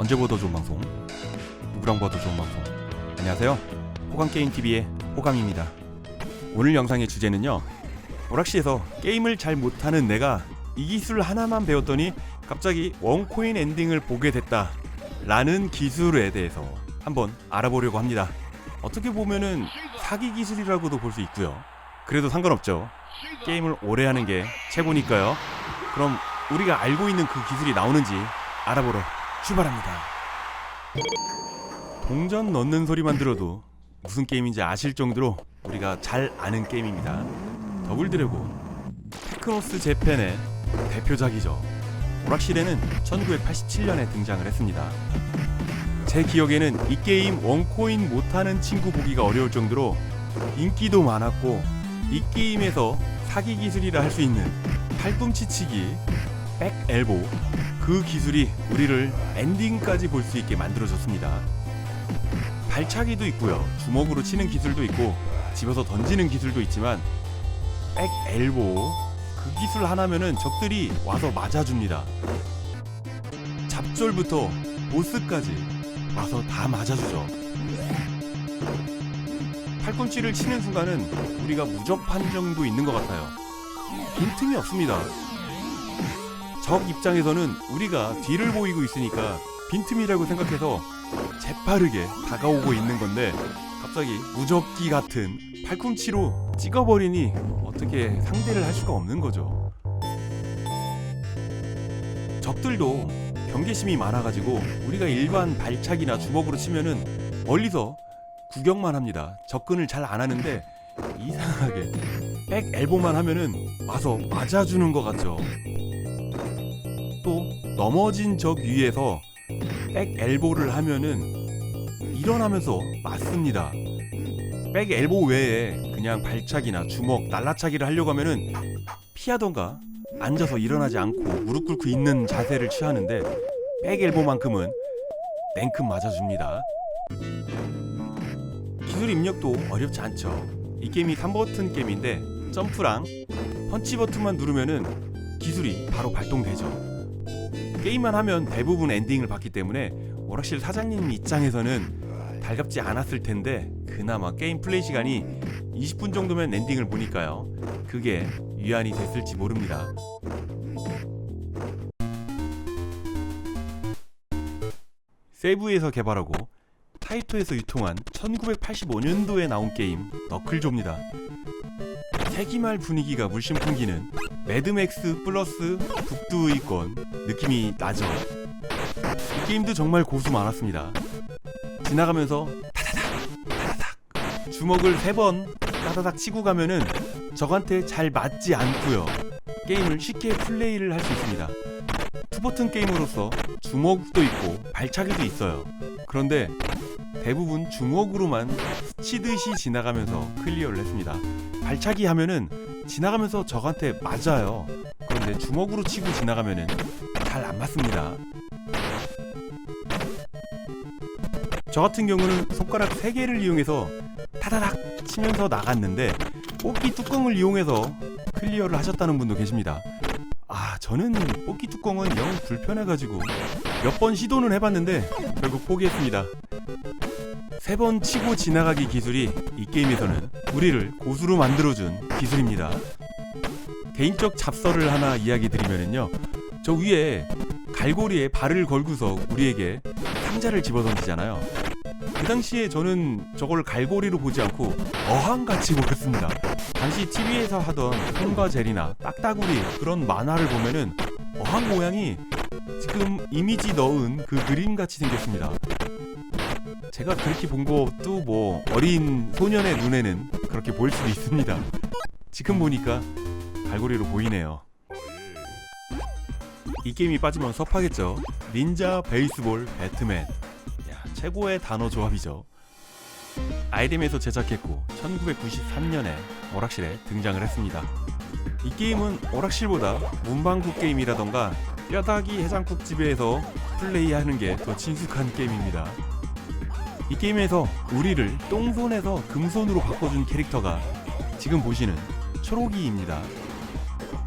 언제 보도 좋은 방송, 누구랑 봐도 좋은 방송. 안녕하세요, 호감게임TV의 호감입니다. 오늘 영상의 주제는요, 오락실에서 게임을 잘 못하는 내가 이 기술 하나만 배웠더니 갑자기 원코인 엔딩을 보게 됐다 라는 기술에 대해서 한번 알아보려고 합니다. 어떻게 보면은 사기 기술이라고도 볼 수 있고요, 그래도 상관없죠. 게임을 오래 하는 게 최고니까요. 그럼 우리가 알고 있는 그 기술이 나오는지 알아보러 출발합니다. 동전 넣는 소리만 들어도 무슨 게임인지 아실 정도로 우리가 잘 아는 게임입니다. 더블 드래곤, 테크노스 재팬의 대표작이죠. 오락실에는 1987년에 등장을 했습니다. 제 기억에는 이 게임 원코인 못하는 친구 보기가 어려울 정도로 인기도 많았고, 이 게임에서 사기 기술이라 할 수 있는 팔꿈치치기, 백엘보, 그 기술이 우리를 엔딩까지 볼 수 있게 만들어줬습니다. 발차기도 있고요, 주먹으로 치는 기술도 있고, 집어서 던지는 기술도 있지만 백엘보, 그 기술 하나면은 적들이 와서 맞아줍니다. 잡졸부터 보스까지 와서 다 맞아주죠. 팔꿈치를 치는 순간은 우리가 무적 판정도 있는 것 같아요. 빈틈이 없습니다. 적 입장에서는 우리가 뒤를 보이고 있으니까 빈틈이라고 생각해서 재빠르게 다가오고 있는 건데, 갑자기 무적기 같은 팔꿈치로 찍어버리니 어떻게 상대를 할 수가 없는 거죠. 적들도 경계심이 많아가지고 우리가 일반 발차기나 주먹으로 치면은 멀리서 구경만 합니다. 접근을 잘 안 하는데 이상하게 백엘보만 하면은 와서 맞아주는 것 같죠. 또 넘어진 적 위에서 백엘보를 하면은 일어나면서 맞습니다. 백엘보 외에 그냥 발차기나 주먹, 날라차기를 하려고 하면은 피하던가 앉아서 일어나지 않고 무릎 꿇고 있는 자세를 취하는데, 백엘보만큼은 냉큼 맞아줍니다. 기술 입력도 어렵지 않죠. 이 게임이 3버튼 게임인데 점프랑 펀치 버튼만 누르면은 기술이 바로 발동되죠. 게임만 하면 대부분 엔딩을 받기 때문에 오락실 사장님 입장에서는 달갑지 않았을 텐데, 그나마 게임 플레이 시간이 20분 정도면 엔딩을 보니까요, 그게 위안이 됐을지 모릅니다. 세부에서 개발하고 타이토에서 유통한 1985년도에 나온 게임 너클조입니다. 세기말 분위기가 물씬 풍기는 매드맥스 플러스 북두의권 느낌이 나죠. 이 게임도 정말 고수 많았습니다. 지나가면서 타다닥 타다닥 주먹을 3번 따다닥 치고 가면은 적한테 잘 맞지 않고요, 게임을 쉽게 플레이를 할 수 있습니다. 투버튼 게임으로서 주먹도 있고 발차기도 있어요. 그런데 대부분 주먹으로만 스치듯이 지나가면서 클리어를 했습니다. 발차기 하면은 지나가면서 적한테 맞아요. 그런데 주먹으로 치고 지나가면은 잘 안 맞습니다. 저 같은 경우는 손가락 3개를 이용해서 타다닥 치면서 나갔는데, 뽑기 뚜껑을 이용해서 클리어를 하셨다는 분도 계십니다. 저는 뽑기 뚜껑은 영 불편해가지고 몇 번 시도는 해봤는데 결국 포기했습니다. 3번 치고 지나가기 기술이 이 게임에서는 우리를 고수로 만들어준 기술입니다. 개인적 잡설을 하나 이야기 드리면은요, 저 위에 갈고리에 발을 걸고서 우리에게 상자를 집어던지잖아요. 그 당시에 저는 저걸 갈고리로 보지 않고 어항같이 보였습니다. 당시 TV에서 하던 톰과 제리나 딱따구리 그런 만화를 보면은 어항 모양이 지금 이미지 넣은 그 그림같이 생겼습니다. 제가 그렇게 본 것도 뭐 어린 소년의 눈에는 그렇게 보일 수도 있습니다. 지금 보니까 갈고리로 보이네요. 이 게임이 빠지면 섭하겠죠. 닌자, 베이스볼, 배트맨, 최고의 단어 조합이죠. 아이템에서 제작했고 1993년에 오락실에 등장을 했습니다. 이 게임은 오락실보다 문방구 게임이라던가 뼈다귀 해장국집에서 플레이하는 게 더 친숙한 게임입니다. 이 게임에서 우리를 똥손에서 금손으로 바꿔준 캐릭터가 지금 보시는 초록이입니다.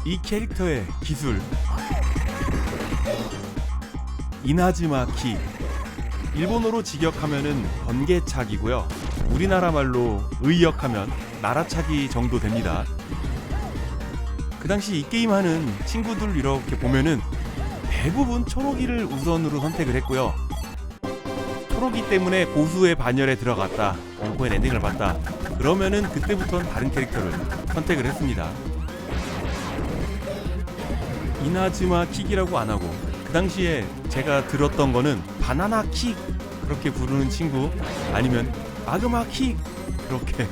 이 캐릭터의 기술, 이나즈마 키, 일본어로 직역하면은 번개차기고요. 우리나라 말로 의역하면 나라차기 정도 됩니다. 그 당시 이 게임 하는 친구들 이렇게 보면은 대부분 초록이를 우선으로 선택을 했고요. 초록이 때문에 고수의 반열에 들어갔다, 원코인 엔딩을 봤다, 그러면은 그때부터는 다른 캐릭터를 선택을 했습니다. 이나즈마 킥이라고 안 하고, 그 당시에 제가 들었던 거는 바나나 킥 그렇게 부르는 친구, 아니면 마그마 킥 그렇게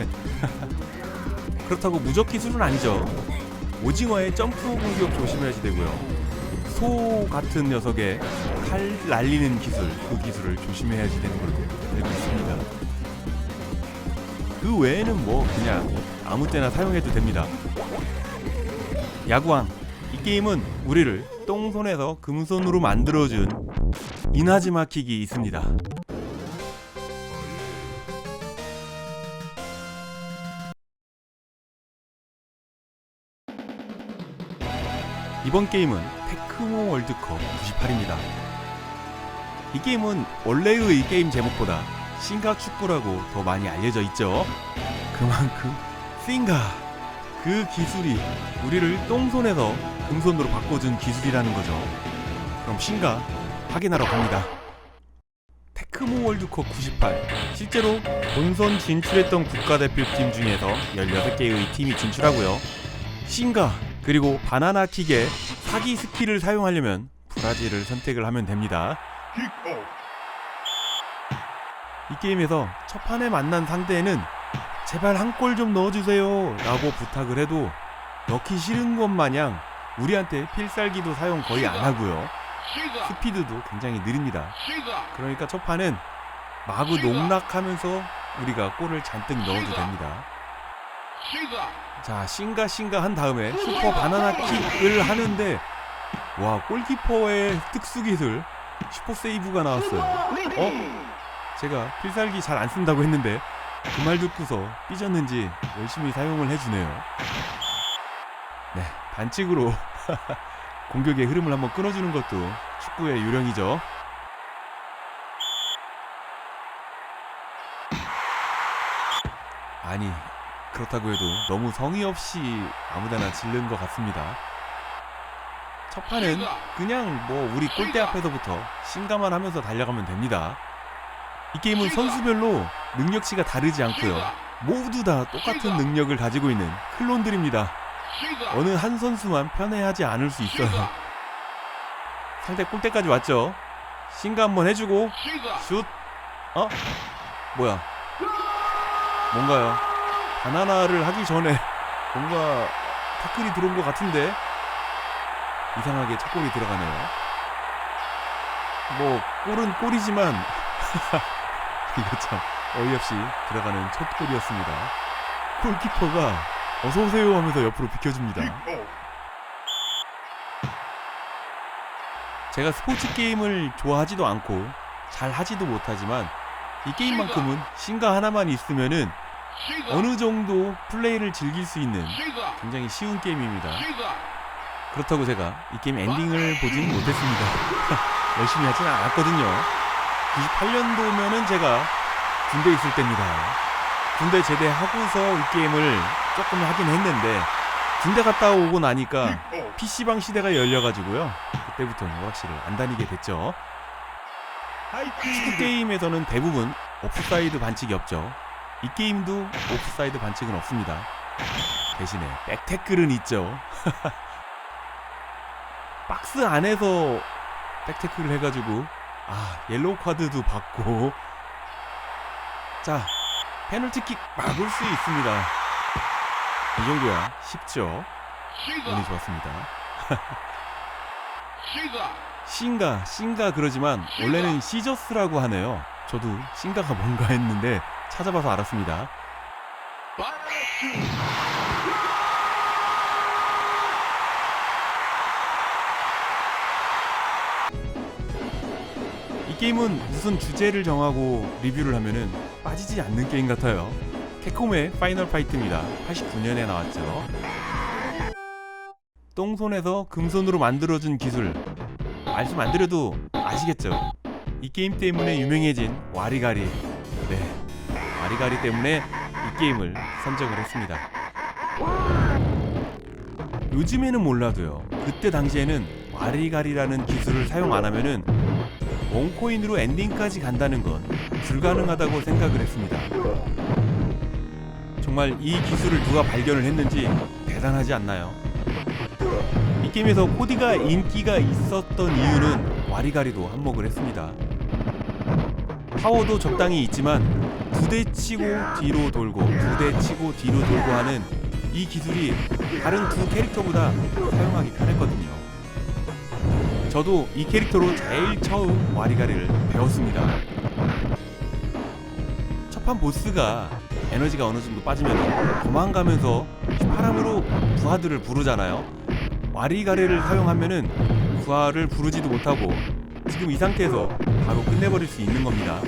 그렇다고 무적 기술은 아니죠. 오징어의 점프 공격 조심해야지 되고요. 소 같은 녀석의 칼 날리는 기술, 그 기술을 조심해야지 되는 걸로 알고 있습니다. 그 외에는 뭐 그냥 아무 때나 사용해도 됩니다. 야구왕, 이 게임은 우리를 똥손에서 금손으로 만들어준 이나즈마 킥이 있습니다. 이번 게임은 테크모 월드컵 98입니다. 이 게임은 원래의 게임 제목보다 싱가 축구라고 더 많이 알려져 있죠. 그만큼 싱가, 그 기술이 우리를 똥손에서 금손으로 바꿔준 기술이라는 거죠. 그럼 싱가 확인하러 갑니다. 테크모 월드컵 98, 실제로 본선 진출했던 국가대표팀 중에서 16개의 팀이 진출하고요. 싱가 그리고 바나나 킥의 사기 스킬을 사용하려면 브라질을 선택을 하면 됩니다. 이 게임에서 첫 판에 만난 상대에는 제발 한 골 좀 넣어주세요 라고 부탁을 해도 넣기 싫은 것 마냥 우리한테 필살기도 사용 거의 안 하고요. 스피드도 굉장히 느립니다. 그러니까 첫 판은 마구 농락하면서 우리가 골을 잔뜩 넣어도 됩니다. 자, 싱가 한 다음에 슈퍼 바나나 킥을 하는데, 와, 골키퍼의 특수기술 슈퍼 세이브가 나왔어요. 제가 필살기 잘 안 쓴다고 했는데 그 말 듣고서 삐졌는지 열심히 사용을 해주네요. 네, 반칙으로 공격의 흐름을 한번 끊어주는 것도 축구의 요령이죠. 아니, 그렇다고 해도 너무 성의 없이 아무데나 질른 것 같습니다. 첫 판은 그냥 뭐 우리 골대 앞에서부터 싱가만 하면서 달려가면 됩니다. 이 게임은 선수별로 능력치가 다르지 않고요. 모두 다 똑같은 능력을 가지고 있는 클론들입니다. 어느 한 선수만 편애하지 않을 수 있어요. 상대 골대까지 왔죠. 싱가 한번 해주고 슛. 뭐야, 뭔가요? 바나나를 하기 전에 뭔가 타클이 들어온 것 같은데 이상하게 첫 골이 들어가네요. 뭐 골은 골이지만 이거 참 어이없이 들어가는 첫 골이었습니다. 골키퍼가 어서오세요 하면서 옆으로 비켜줍니다. 제가 스포츠 게임을 좋아하지도 않고 잘 하지도 못하지만 이 게임만큼은 싱가 하나만 있으면은 어느 정도 플레이를 즐길 수 있는 굉장히 쉬운 게임입니다. 그렇다고 제가 이 게임 엔딩을 보진 못했습니다. 열심히 하진 않았거든요. 98년도면은 제가 군대 있을 때입니다. 군대 제대하고서 이 게임을 조금 하긴 했는데 군대 갔다 오고 나니까 PC방 시대가 열려가지고요. 그때부터는 오락실을 안 다니게 됐죠. 축구 게임에서는 대부분 오프사이드 반칙이 없죠. 이 게임도 오프사이드 반칙은 없습니다. 대신에 백태클은 있죠. 박스 안에서 백태클을 해가지고 옐로우 카드도 받고, 자, 페널티킥 막을 수 있습니다. 이 정도야 쉽죠. 운이 좋았습니다. 싱가 그러지만 원래는 시저스라고 하네요. 저도 싱가가 뭔가 했는데 찾아봐서 알았습니다. 이 게임은 무슨 주제를 정하고 리뷰를 하면은 빠지지 않는 게임 같아요. 캡콤의 파이널 파이트입니다. 89년에 나왔죠. 똥손에서 금손으로 만들어준 기술, 말씀 안 드려도 아시겠죠? 이 게임 때문에 유명해진 와리가리. 네, 와리가리 때문에 이 게임을 선정을 했습니다. 요즘에는 몰라도요, 그때 당시에는 와리가리라는 기술을 사용 안 하면은 원코인으로 엔딩까지 간다는 건 불가능하다고 생각을 했습니다. 정말 이 기술을 누가 발견을 했는지 대단하지 않나요? 이 게임에서 코디가 인기가 있었던 이유는 와리가리도 한몫을 했습니다. 파워도 적당히 있지만 부대치고 뒤로 돌고 부대치고 뒤로 돌고 하는 이 기술이 다른 두 캐릭터보다 사용하기 편했거든요. 저도 이 캐릭터로 제일 처음 와리가리를 배웠습니다. 첫판 보스가 에너지가 어느 정도 빠지면 도망가면서 바람으로 부하들을 부르잖아요. 와리가리를 사용하면은 부하를 부르지도 못하고 지금 이 상태에서 바로 끝내버릴 수 있는 겁니다.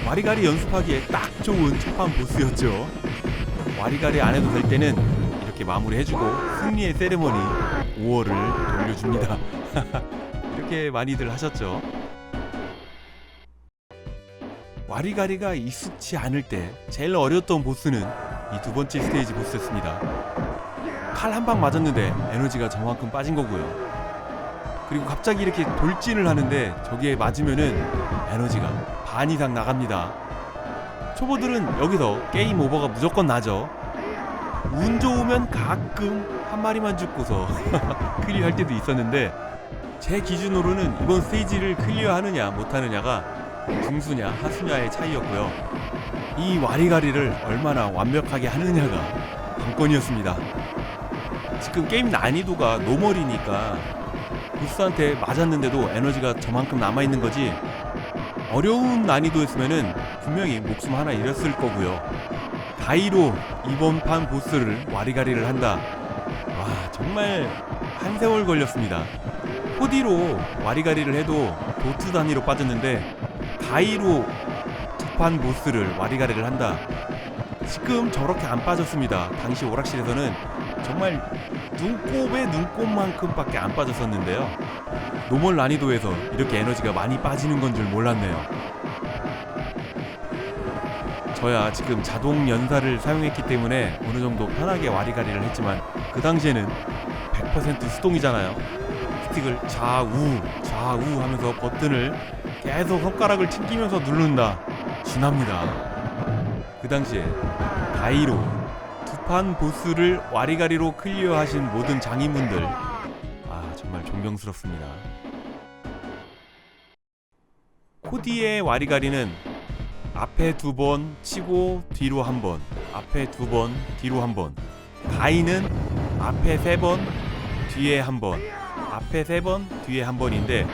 와리가리 연습하기에 딱 좋은 첫판 보스였죠. 와리가리 안 해도 될 때는 이렇게 마무리해주고 승리의 세레머니 5월을 돌려줍니다. 이렇게 많이들 하셨죠. 와리가리가 익숙치 않을 때 제일 어려웠던 보스는 이 두 번째 스테이지 보스였습니다. 칼 한 방 맞았는데 에너지가 저만큼 빠진 거고요. 그리고 갑자기 이렇게 돌진을 하는데 저기에 맞으면은 에너지가 반 이상 나갑니다. 초보들은 여기서 게임 오버가 무조건 나죠. 운 좋으면 가끔 한 마리만 죽고서 클리어할 때도 있었는데, 제 기준으로는 이번 스테이지를 클리어하느냐 못하느냐가 중수냐 하수냐의 차이였고요. 이 와리가리를 얼마나 완벽하게 하느냐가 관건이었습니다. 지금 게임 난이도가 노멀이니까 보스한테 맞았는데도 에너지가 저만큼 남아있는 거지, 어려운 난이도였으면은 분명히 목숨 하나 잃었을 거고요. 다이로 이번 판 보스를 와리가리를 한다. 와, 정말 한 세월 걸렸습니다. 코디로 와리가리를 해도 도트 단위로 빠졌는데 다이로 두 판 보스를 와리가리를 한다. 지금 저렇게 안 빠졌습니다. 당시 오락실에서는 정말 눈곱에 눈곱만큼밖에 안 빠졌었는데요. 노멀 난이도에서 이렇게 에너지가 많이 빠지는 건 줄 몰랐네요. 저야 지금 자동 연사를 사용했기 때문에 어느 정도 편하게 와리가리를 했지만 그 당시에는 100% 수동이잖아요. 스틱을 좌우 하면서 버튼을 계속 손가락을 튕기면서 누른다. 지납니다. 그 당시에 다이로 두 판 보스를 와리가리로 클리어하신 모든 장인분들, 정말 존경스럽습니다. 코디의 와리가리는 앞에 두 번 치고 뒤로 한 번, 앞에 두 번, 뒤로 한 번. 다이는 앞에 세 번, 뒤에 한 번, 앞에 세 번, 뒤에 한 번인데,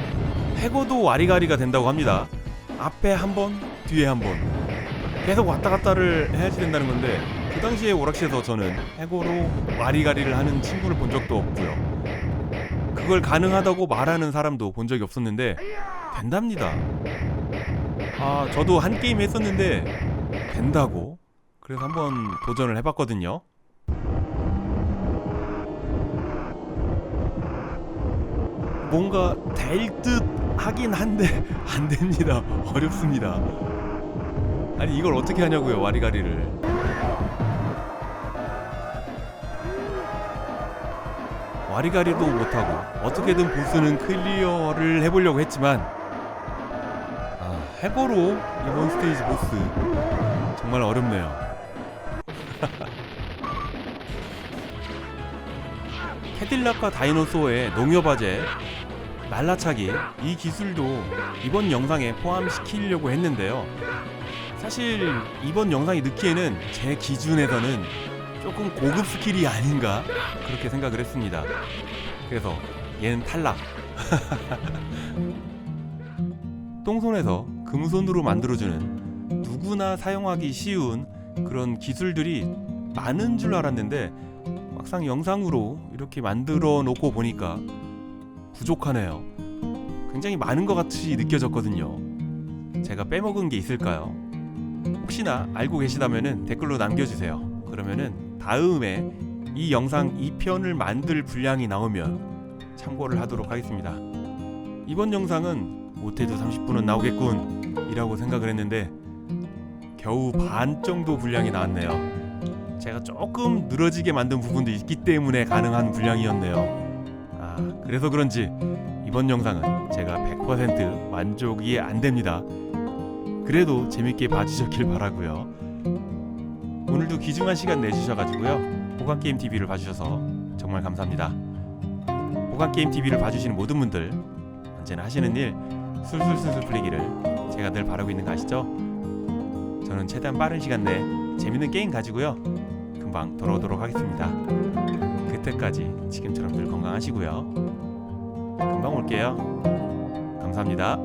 해고도 와리가리가 된다고 합니다. 앞에 한 번, 뒤에 한 번. 계속 왔다 갔다를 해야지 된다는 건데, 그 당시에 오락실에서 저는 해고로 와리가리를 하는 친구를 본 적도 없고요. 그걸 가능하다고 말하는 사람도 본 적이 없었는데 된답니다. 저도 한 게임 했었는데 된다고, 그래서 한번 도전을 해봤거든요. 뭔가 될 듯 하긴 한데 안 됩니다. 어렵습니다. 아니, 이걸 어떻게 하냐고요, 와리가리를. 와리가리도 못하고 어떻게든 보스는 클리어를 해보려고 했지만, 해보로 이번 스테이지 보스 정말 어렵네요. 캐딜락과 다이노소어의 농협아재 날라차기, 이 기술도 이번 영상에 포함시키려고 했는데요. 사실 이번 영상이 넣기에는 제 기준에서는 조금 고급 스킬이 아닌가 그렇게 생각을 했습니다. 그래서 얘는 탈락. 똥손에서 금손으로 만들어주는 누구나 사용하기 쉬운 그런 기술들이 많은 줄 알았는데 막상 영상으로 이렇게 만들어 놓고 보니까 부족하네요. 굉장히 많은 것 같이 느껴졌거든요. 제가 빼먹은 게 있을까요? 혹시나 알고 계시다면 댓글로 남겨주세요. 그러면은 다음에 이 영상 2편을 만들 분량이 나오면 참고를 하도록 하겠습니다. 이번 영상은 못해도 30분은 나오겠군 이라고 생각을 했는데 겨우 반 정도 분량이 나왔네요. 제가 조금 늘어지게 만든 부분도 있기 때문에 가능한 분량이었네요. 그래서 그런지 이번 영상은 제가 100% 만족이 안 됩니다. 그래도 재밌게 봐주셨길 바라고요. 오늘도 귀중한 시간 내주셔가지고요, 보관게임TV를 봐주셔서 정말 감사합니다. 보관게임TV를 봐주시는 모든 분들 언제나 하시는 일 술술술술 풀리기를 제가 늘 바라고 있는 거 아시죠? 저는 최대한 빠른 시간 내에 재밌는 게임 가지고요 금방 돌아오도록 하겠습니다. 그때까지 지금처럼 늘 건강하시고요. 금방 올게요. 감사합니다.